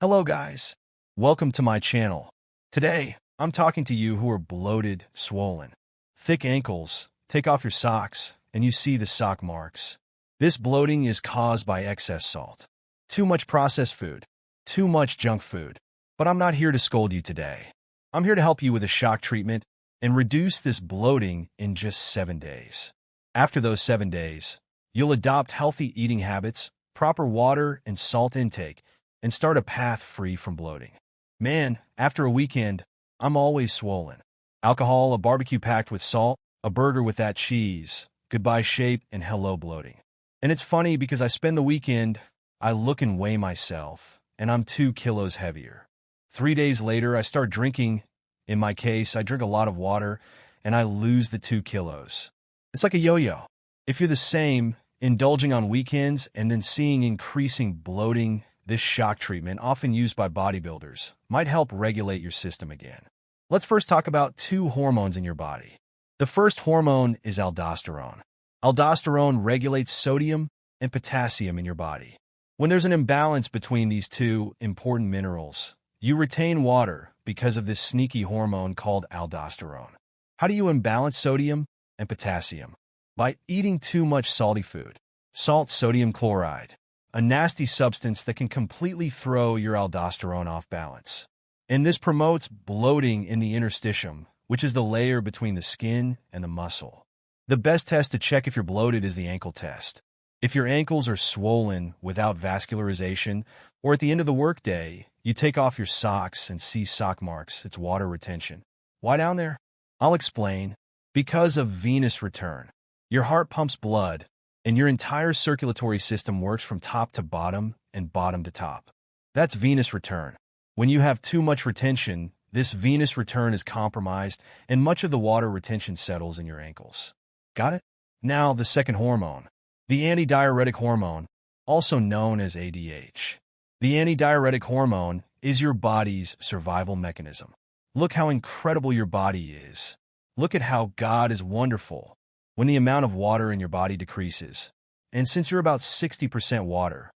Hello guys, welcome to my channel. Today, I'm talking to you who are bloated, swollen, thick ankles. Take off your socks and you see the sock marks. This bloating is caused by excess salt, too much processed food, too much junk food. But I'm not here to scold you today. I'm here to help you with a shock treatment and reduce this bloating in just 7 days. After those 7 days, you'll adopt healthy eating habits, proper water and salt intake, and start a path free from bloating. Man, after a weekend, I'm always swollen. Alcohol, a barbecue packed with salt, a burger with that cheese, goodbye shape, and hello bloating. And it's funny because I spend the weekend, I look and weigh myself, and I'm 2 kilos heavier. 3 days later, I start drinking. In my case, I drink a lot of water, and I lose the 2 kilos. It's like a yo-yo. If you're the same, indulging on weekends and then seeing increasing bloating, this shock treatment, often used by bodybuilders, might help regulate your system again. Let's first talk about 2 hormones in your body. The first hormone is aldosterone. Aldosterone regulates sodium and potassium in your body. When there's an imbalance between these 2 important minerals, you retain water because of this sneaky hormone called aldosterone. How do you imbalance sodium and potassium? By eating too much salty food. Salt, sodium chloride, a nasty substance that can completely throw your aldosterone off balance. And this promotes bloating in the interstitium, which is the layer between the skin and the muscle. The best test to check if you're bloated is the ankle test. If your ankles are swollen without vascularization, or at the end of the workday, you take off your socks and see sock marks, it's water retention. Why down there? I'll explain. Because of venous return. Your heart pumps blood, and your entire circulatory system works from top to bottom and bottom to top. That's venous return. When you have too much retention, this venous return is compromised, and much of the water retention settles in your ankles. Got it? Now, the second hormone, the antidiuretic hormone, also known as ADH. The antidiuretic hormone is your body's survival mechanism. Look how incredible your body is. Look at how God is wonderful. When the amount of water in your body decreases, and since you're about 60% water,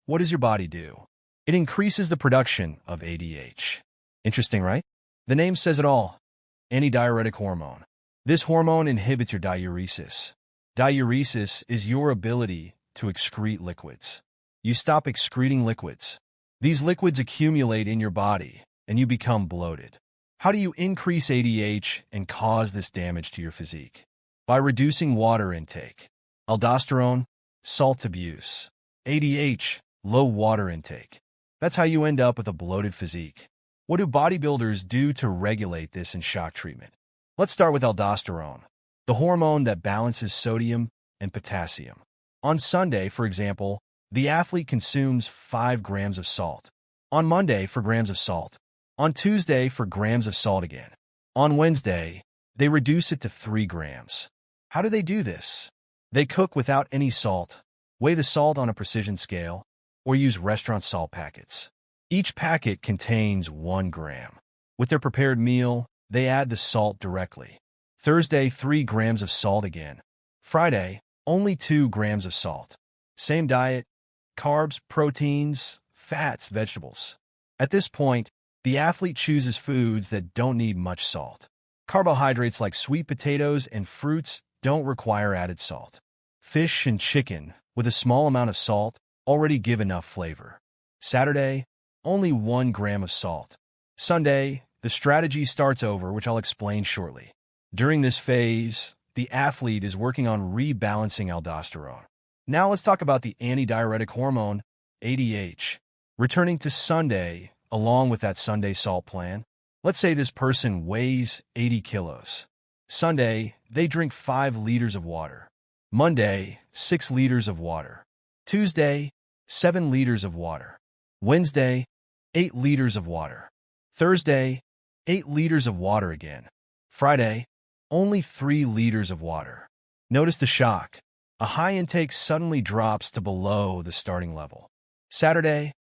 what does your body do? It increases the production of ADH. Interesting, right? The name says it all. Antidiuretic hormone. This hormone inhibits your diuresis. Diuresis is your ability to excrete liquids. You stop excreting liquids. These liquids accumulate in your body, and you become bloated. How do you increase ADH and cause this damage to your physique? By reducing water intake. Aldosterone, salt abuse. ADH, low water intake. That's how you end up with a bloated physique. What do bodybuilders do to regulate this in shock treatment? Let's start with aldosterone, the hormone that balances sodium and potassium. On Sunday, for example, the athlete consumes 5 grams of salt. On Monday, 4 grams of salt. On Tuesday, 4 grams of salt again. On Wednesday, they reduce it to 3 grams. How do they do this? They cook without any salt, weigh the salt on a precision scale, or use restaurant salt packets. Each packet contains 1 gram. With their prepared meal, they add the salt directly. Thursday, 3 grams of salt again. Friday, only 2 grams of salt. Same diet, carbs, proteins, fats, vegetables. At this point, the athlete chooses foods that don't need much salt. Carbohydrates like sweet potatoes and fruits don't require added salt. Fish and chicken, with a small amount of salt, already give enough flavor. Saturday, only 1 gram of salt. Sunday, the strategy starts over, which I'll explain shortly. During this phase, the athlete is working on rebalancing aldosterone. Now let's talk about the antidiuretic hormone, ADH. Returning to Sunday, along with that Sunday salt plan, let's say this person weighs 80 kilos. Sunday, they drink 5 liters of water. Monday, 6 liters of water. Tuesday, 7 liters of water. Wednesday, 8 liters of water. Thursday, 8 liters of water again. Friday, only 3 liters of water. Notice the shock. A high intake suddenly drops to below the starting level. Saturday,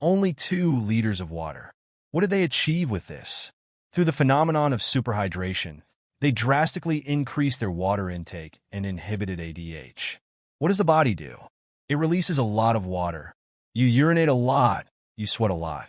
only 2 liters of water. What did they achieve with this? Through the phenomenon of superhydration, they drastically increased their water intake and inhibited ADH. What does the body do? It releases a lot of water. You urinate a lot, you sweat a lot.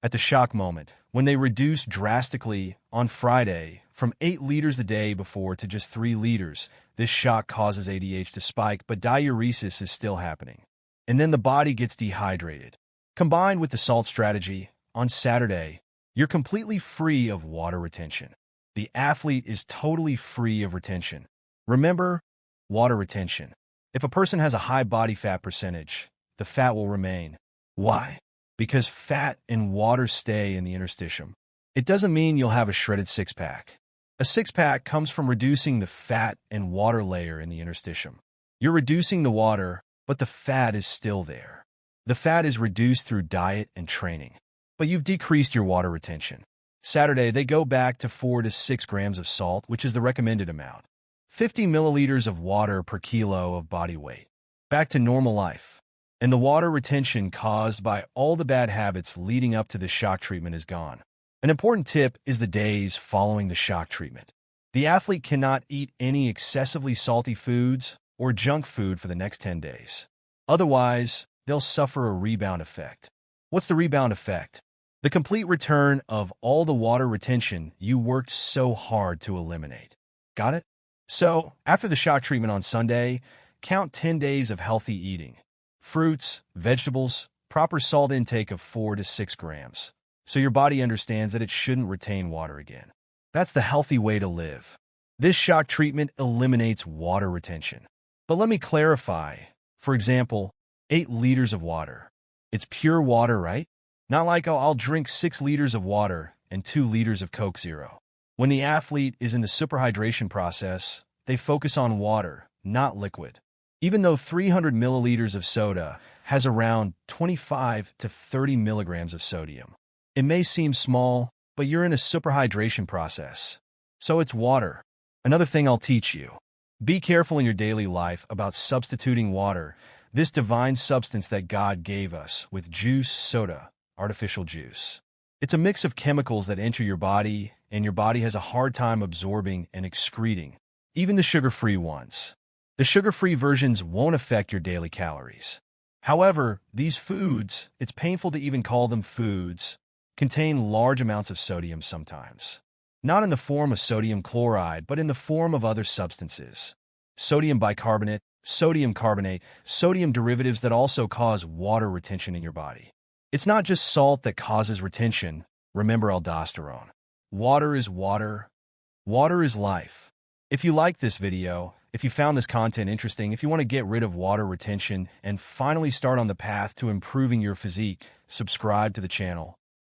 at the shock moment, when they reduced drastically on Friday from 8 liters the day before to just 3 liters. This shock causes ADH to spike, but diuresis is still happening. And then the body gets dehydrated. Combined with the salt strategy, on Saturday, you're completely free of water retention. The athlete is totally free of retention. Remember, water retention. If a person has a high body fat percentage, the fat will remain. Why? Because fat and water stay in the interstitium. It doesn't mean you'll have a shredded six-pack. A six-pack comes from reducing the fat and water layer in the interstitium. You're reducing the water, but the fat is still there. The fat is reduced through diet and training, but you've decreased your water retention. Saturday, they go back to 4 to 6 grams of salt, which is the recommended amount. 50 milliliters of water per kilo of body weight. Back to normal life. And the water retention caused by all the bad habits leading up to the shock treatment is gone. An important tip is the days following the shock treatment. The athlete cannot eat any excessively salty foods or junk food for the next 10 days. Otherwise, they'll suffer a rebound effect. What's the rebound effect? The complete return of all the water retention you worked so hard to eliminate. Got it? So, after the shock treatment on Sunday, count 10 days of healthy eating. Fruits, vegetables, proper salt intake of 4 to 6 grams. So your body understands that it shouldn't retain water again. That's the healthy way to live. This shock treatment eliminates water retention. But let me clarify. For example, 8 liters of water. It's pure water, right? Not like, oh, I'll drink 6 liters of water and 2 liters of Coke Zero. When the athlete is in the superhydration process, they focus on water, not liquid. Even though 300 milliliters of soda has around 25 to 30 milligrams of sodium. It may seem small, but you're in a superhydration process. So it's water. Another thing I'll teach you. Be careful in your daily life about substituting water, this divine substance that God gave us, with juice, soda, artificial juice. It's a mix of chemicals that enter your body, and your body has a hard time absorbing and excreting, even the sugar-free ones. The sugar-free versions won't affect your daily calories. However, these foods, it's painful to even call them foods, contain large amounts of sodium sometimes. Not in the form of sodium chloride, but in the form of other substances. Sodium bicarbonate, sodium carbonate, sodium derivatives that also cause water retention in your body. It's not just salt that causes retention. Remember aldosterone. Water is water. Water is life. If you like this video, if you found this content interesting, if you want to get rid of water retention and finally start on the path to improving your physique, subscribe to the channel.